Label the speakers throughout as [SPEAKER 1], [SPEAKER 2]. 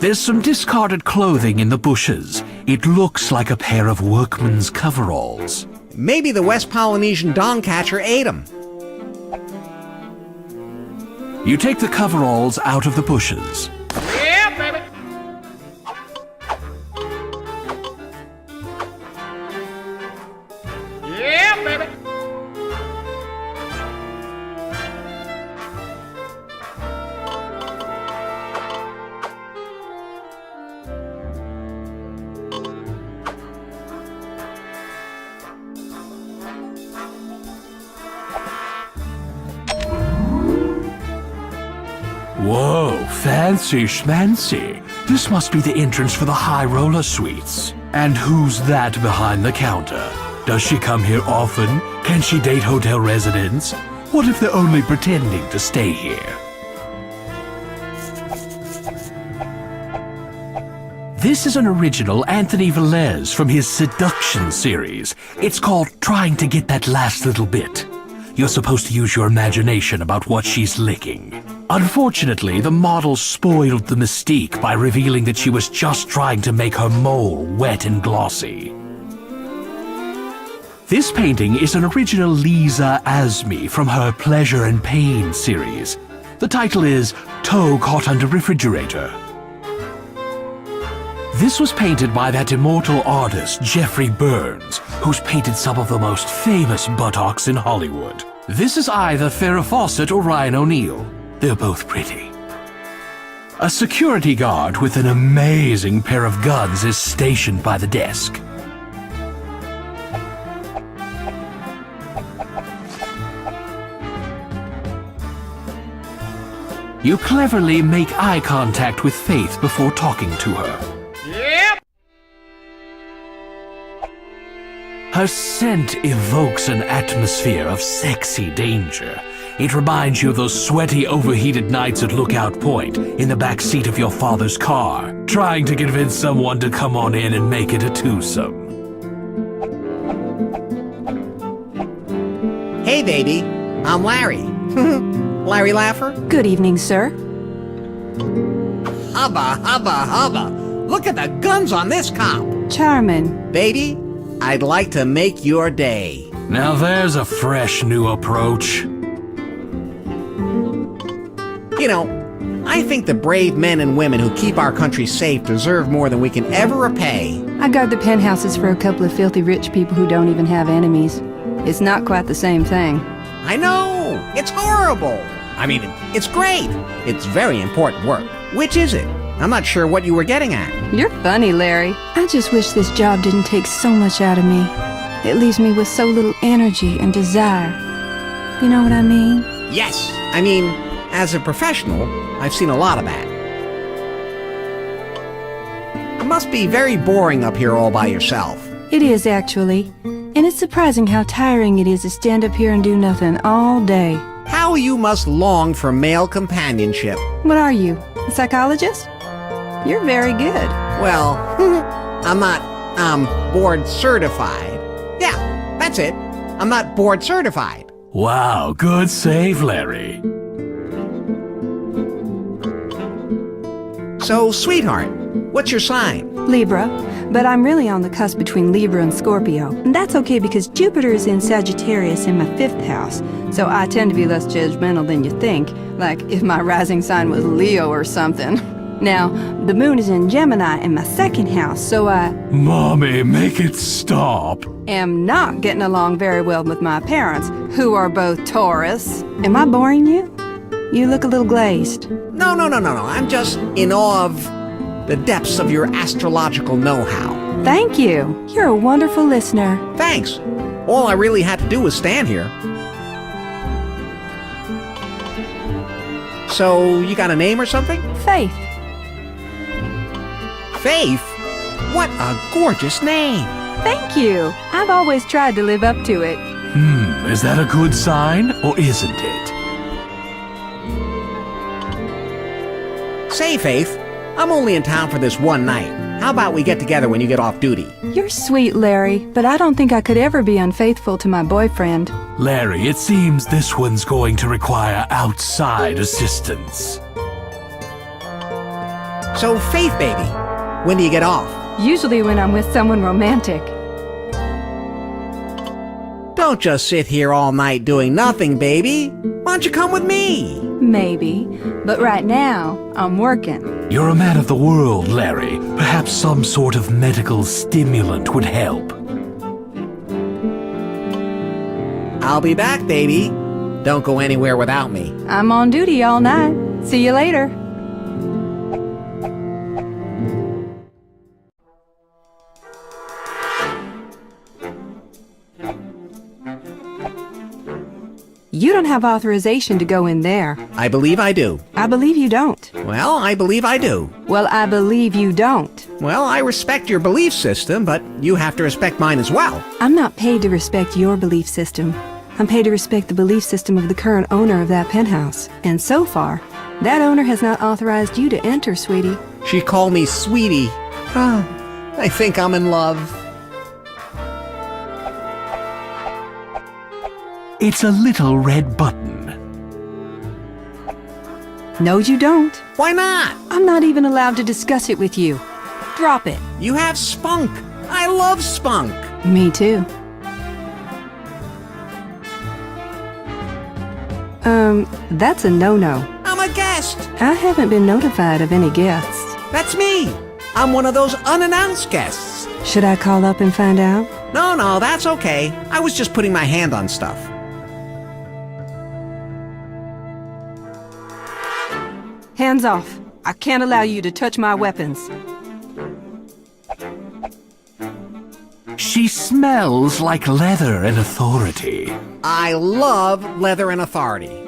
[SPEAKER 1] There's some discarded clothing in the bushes. It looks like a pair of workman's coveralls.
[SPEAKER 2] Maybe the West Polynesian dongcatcher ate them.
[SPEAKER 1] You take the coveralls out of the bushes.
[SPEAKER 3] Yeah, baby. Yeah, baby.
[SPEAKER 1] Whoa, fancy schmancy. This must be the entrance for the high roller suites. And who's that behind the counter? Does she come here often? Can she date hotel residents? What if they're only pretending to stay here? This is an original Anthony Velez from his Seduction series. It's called Trying to Get That Last Little Bit. You're supposed to use your imagination about what she's licking. Unfortunately, the model spoiled the mystique by revealing that she was just trying to make her mole wet and glossy. This painting is an original Lisa Asmi from her Pleasure and Pain series. The title is Toe Caught Under Refrigerator. This was painted by that immortal artist, Jeffrey Burns, who's painted some of the most famous buttocks in Hollywood. This is either Farrah Fawcett or Ryan O'Neal. They're both pretty. A security guard with an amazing pair of guns is stationed by the desk. You cleverly make eye contact with Faith before talking to her.
[SPEAKER 3] Yep.
[SPEAKER 1] Her scent evokes an atmosphere of sexy danger. It reminds you of those sweaty, overheated nights at Lookout Point in the back seat of your father's car, trying to convince someone to come on in and make it a twosome.
[SPEAKER 2] Hey, baby. I'm Larry. Larry Laffer?
[SPEAKER 4] Good evening, sir.
[SPEAKER 2] Hubba, hubba, hubba. Look at the guns on this cop.
[SPEAKER 4] Charmin'.
[SPEAKER 2] Baby, I'd like to make your day.
[SPEAKER 1] Now there's a fresh new approach.
[SPEAKER 2] You know, I think the brave men and women who keep our country safe deserve more than we can ever repay.
[SPEAKER 4] I guard the penthouses for a couple of filthy rich people who don't even have enemies. It's not quite the same thing.
[SPEAKER 2] I know! It's horrible! I mean, it's great. It's very important work. Which is it? I'm not sure what you were getting at.
[SPEAKER 4] You're funny, Larry. I just wish this job didn't take so much out of me. It leaves me with so little energy and desire. You know what I mean?
[SPEAKER 2] Yes! I mean, as a professional, I've seen a lot of that. It must be very boring up here all by yourself.
[SPEAKER 4] It is, actually. And it's surprising how tiring it is to stand up here and do nothing all day.
[SPEAKER 2] How you must long for male companionship.
[SPEAKER 4] What are you, a psychologist? You're very good.
[SPEAKER 2] Well, I'm not, board certified. Yeah, that's it. I'm not board certified.
[SPEAKER 1] Wow, good save, Larry.
[SPEAKER 2] So, sweetheart, what's your sign?
[SPEAKER 4] Libra, but I'm really on the cusp between Libra and Scorpio. And that's okay because Jupiter is in Sagittarius in my 5th house, so I tend to be less judgmental than you think, like if my rising sign was Leo or something. Now, the moon is in Gemini in my 2nd house, so I...
[SPEAKER 1] Mommy, make it stop.
[SPEAKER 4] am not getting along very well with my parents, who are both Taurus. Am I boring you? You look a little glazed.
[SPEAKER 2] No. I'm just in awe of the depths of your astrological know-how.
[SPEAKER 4] Thank you. You're a wonderful listener.
[SPEAKER 2] Thanks. All I really had to do was stand here. So, you got a name or something?
[SPEAKER 4] Faith.
[SPEAKER 2] Faith? What a gorgeous name!
[SPEAKER 4] Thank you. I've always tried to live up to it.
[SPEAKER 1] Is that a good sign, or isn't it?
[SPEAKER 2] Say, Faith, I'm only in town for this one night. How about we get together when you get off duty?
[SPEAKER 4] You're sweet, Larry, but I don't think I could ever be unfaithful to my boyfriend.
[SPEAKER 1] Larry, it seems this one's going to require outside assistance.
[SPEAKER 2] So, Faith baby, when do you get off?
[SPEAKER 4] Usually when I'm with someone romantic.
[SPEAKER 2] Don't just sit here all night doing nothing, baby. Why don't you come with me?
[SPEAKER 4] Maybe. But right now, I'm working.
[SPEAKER 1] You're a man of the world, Larry. Perhaps some sort of medical stimulant would help.
[SPEAKER 2] I'll be back, baby. Don't go anywhere without me.
[SPEAKER 4] I'm on duty all night. See you later. You don't have authorization to go in there.
[SPEAKER 2] I believe I do.
[SPEAKER 4] I believe you don't.
[SPEAKER 2] Well, I believe I do.
[SPEAKER 4] Well, I believe you don't.
[SPEAKER 2] Well, I respect your belief system, but you have to respect mine as well.
[SPEAKER 4] I'm not paid to respect your belief system. I'm paid to respect the belief system of the current owner of that penthouse. And so far, that owner has not authorized you to enter, sweetie.
[SPEAKER 2] She called me sweetie. I think I'm in love.
[SPEAKER 1] It's a little red button.
[SPEAKER 4] No, you don't.
[SPEAKER 2] Why not?
[SPEAKER 4] I'm not even allowed to discuss it with you. Drop it.
[SPEAKER 2] You have spunk. I love spunk.
[SPEAKER 4] Me too. That's a no-no.
[SPEAKER 2] I'm a guest.
[SPEAKER 4] I haven't been notified of any guests.
[SPEAKER 2] That's me. I'm one of those unannounced guests.
[SPEAKER 4] Should I call up and find out?
[SPEAKER 2] No, that's okay. I was just putting my hand on stuff.
[SPEAKER 4] Hands off. I can't allow you to touch my weapons.
[SPEAKER 1] She smells like leather and authority.
[SPEAKER 2] I love leather and authority.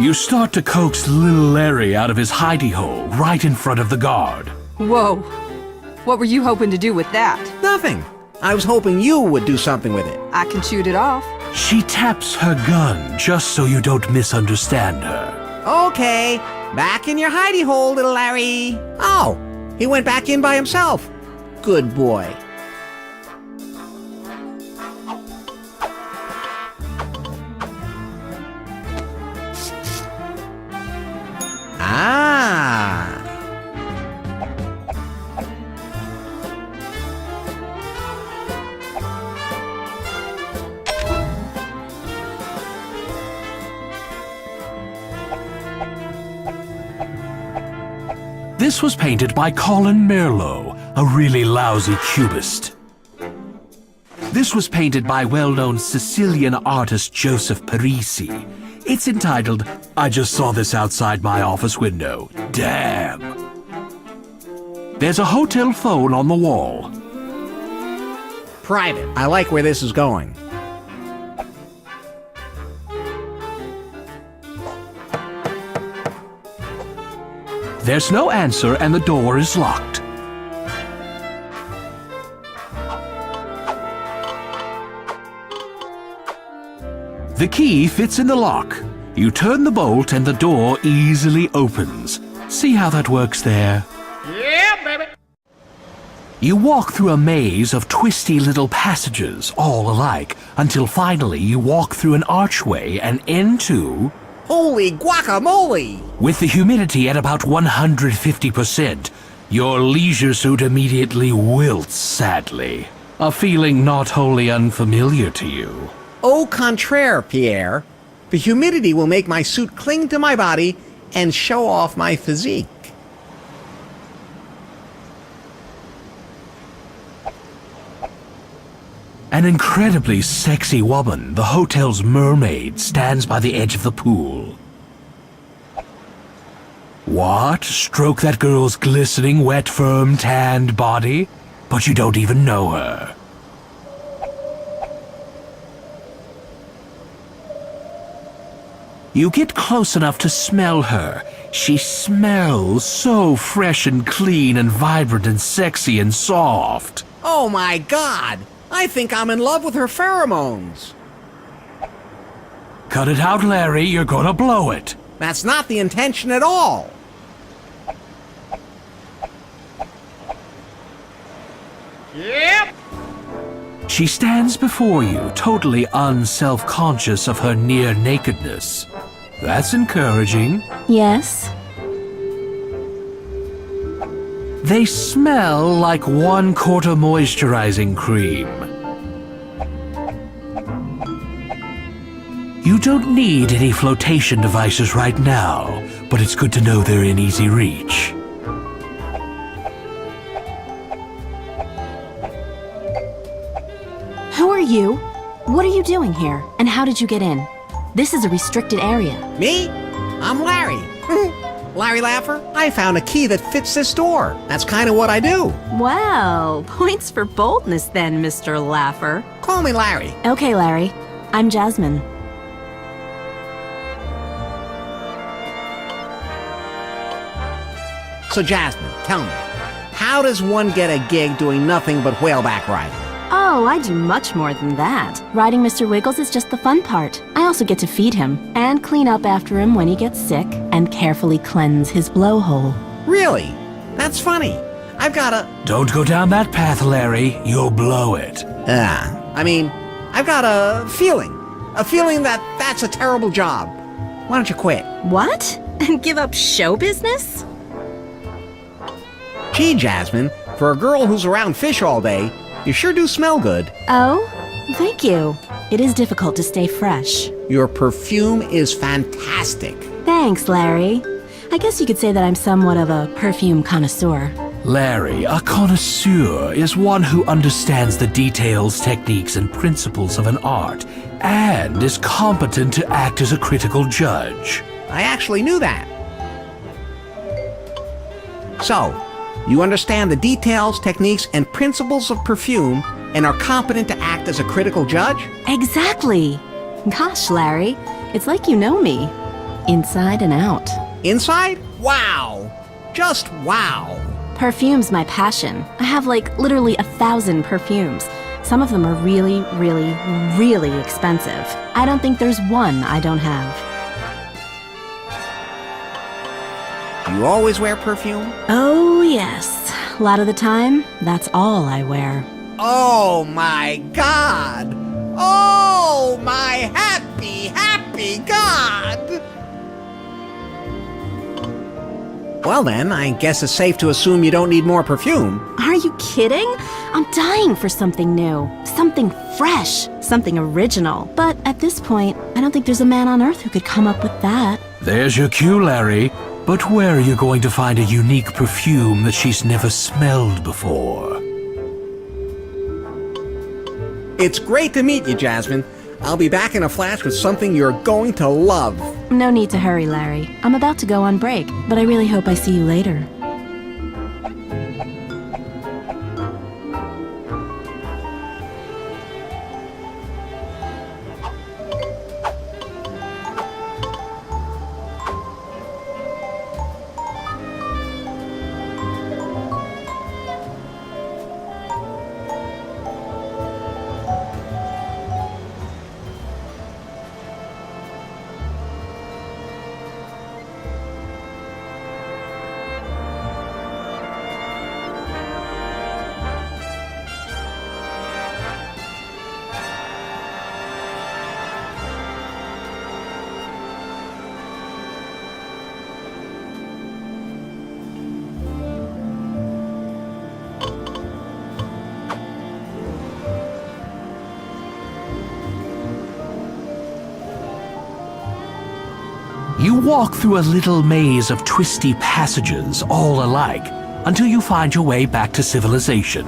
[SPEAKER 1] You start to coax little Larry out of his hidey hole right in front of the guard.
[SPEAKER 4] Whoa. What were you hoping to do with that?
[SPEAKER 2] Nothing. I was hoping you would do something with it.
[SPEAKER 4] I can shoot it off.
[SPEAKER 1] She taps her gun just so you don't misunderstand her.
[SPEAKER 2] Okay, back in your hidey hole, little Larry. Oh, he went back in by himself. Good boy. Ah.
[SPEAKER 1] This was painted by Colin Merlot, a really lousy cubist. This was painted by well-known Sicilian artist Joseph Parisi. It's entitled, I just saw this outside my office window. Damn. There's a hotel phone on the wall.
[SPEAKER 2] Private. I like where this is going.
[SPEAKER 1] There's no answer and the door is locked. The key fits in the lock. You turn the bolt and the door easily opens. See how that works there?
[SPEAKER 3] Yeah, baby.
[SPEAKER 1] You walk through a maze of twisty little passages, all alike, until finally you walk through an archway and into...
[SPEAKER 2] Holy guacamole!
[SPEAKER 1] With the humidity at about 150%, your leisure suit immediately wilts sadly. A feeling not wholly unfamiliar to you.
[SPEAKER 2] Au contraire, Pierre. The humidity will make my suit cling to my body and show off my physique.
[SPEAKER 1] An incredibly sexy woman, the hotel's mermaid, stands by the edge of the pool. What? Stroke that girl's glistening, wet, firm, tanned body? But you don't even know her. You get close enough to smell her. She smells so fresh and clean and vibrant and sexy and soft.
[SPEAKER 2] Oh my God! I think I'm in love with her pheromones.
[SPEAKER 1] Cut it out, Larry. You're gonna blow it.
[SPEAKER 2] That's not the intention at all.
[SPEAKER 3] Yep.
[SPEAKER 1] She stands before you, totally unself-conscious of her near nakedness. That's encouraging.
[SPEAKER 5] Yes?
[SPEAKER 1] They smell like 1/4 moisturizing cream. You don't need any flotation devices right now, but it's good to know they're in easy reach.
[SPEAKER 5] Who are you? What are you doing here? And how did you get in? This is a restricted area.
[SPEAKER 2] Me? I'm Larry. Larry Laffer. I found a key that fits this door. That's kind of what I do.
[SPEAKER 5] Well, points for boldness then, Mr. Laffer.
[SPEAKER 2] Call me Larry.
[SPEAKER 5] Okay, Larry. I'm Jasmine.
[SPEAKER 2] So Jasmine, tell me, how does one get a gig doing nothing but whaleback riding?
[SPEAKER 5] Oh, I do much more than that. Riding Mr. Wiggles is just the fun part. I also get to feed him, and clean up after him when he gets sick, and carefully cleanse his blowhole.
[SPEAKER 2] Really? That's funny. I've got a...
[SPEAKER 1] Don't go down that path, Larry. You'll blow it.
[SPEAKER 2] I've got a feeling. A feeling that that's a terrible job. Why don't you quit?
[SPEAKER 5] What? And give up show business?
[SPEAKER 2] Gee, Jasmine, for a girl who's around fish all day, you sure do smell good.
[SPEAKER 5] Oh, thank you. It is difficult to stay fresh.
[SPEAKER 2] Your perfume is fantastic.
[SPEAKER 5] Thanks, Larry. I guess you could say that I'm somewhat of a perfume connoisseur.
[SPEAKER 1] Larry, a connoisseur is one who understands the details, techniques, and principles of an art, and is competent to act as a critical judge.
[SPEAKER 2] I actually knew that. So, you understand the details, techniques, and principles of perfume and are competent to act as a critical judge?
[SPEAKER 5] Exactly. Gosh, Larry, it's like you know me. Inside and out.
[SPEAKER 2] Inside? Wow. Just wow.
[SPEAKER 5] Perfume's my passion. I have literally 1,000 perfumes. Some of them are really, really, really expensive. I don't think there's one I don't have.
[SPEAKER 2] Do you always wear perfume?
[SPEAKER 5] Oh, yes. A lot of the time, that's all I wear.
[SPEAKER 2] Oh my God! Oh my happy, happy God! Well then, I guess it's safe to assume you don't need more perfume.
[SPEAKER 5] Are you kidding? I'm dying for something new. Something fresh. Something original. But at this point, I don't think there's a man on Earth who could come up with that.
[SPEAKER 1] There's your cue, Larry. But where are you going to find a unique perfume that she's never smelled before?
[SPEAKER 2] It's great to meet you, Jasmine. I'll be back in a flash with something you're going to love.
[SPEAKER 5] No need to hurry, Larry. I'm about to go on break, but I really hope I see you later.
[SPEAKER 1] You walk through a little maze of twisty passages, all alike, until you find your way back to civilization.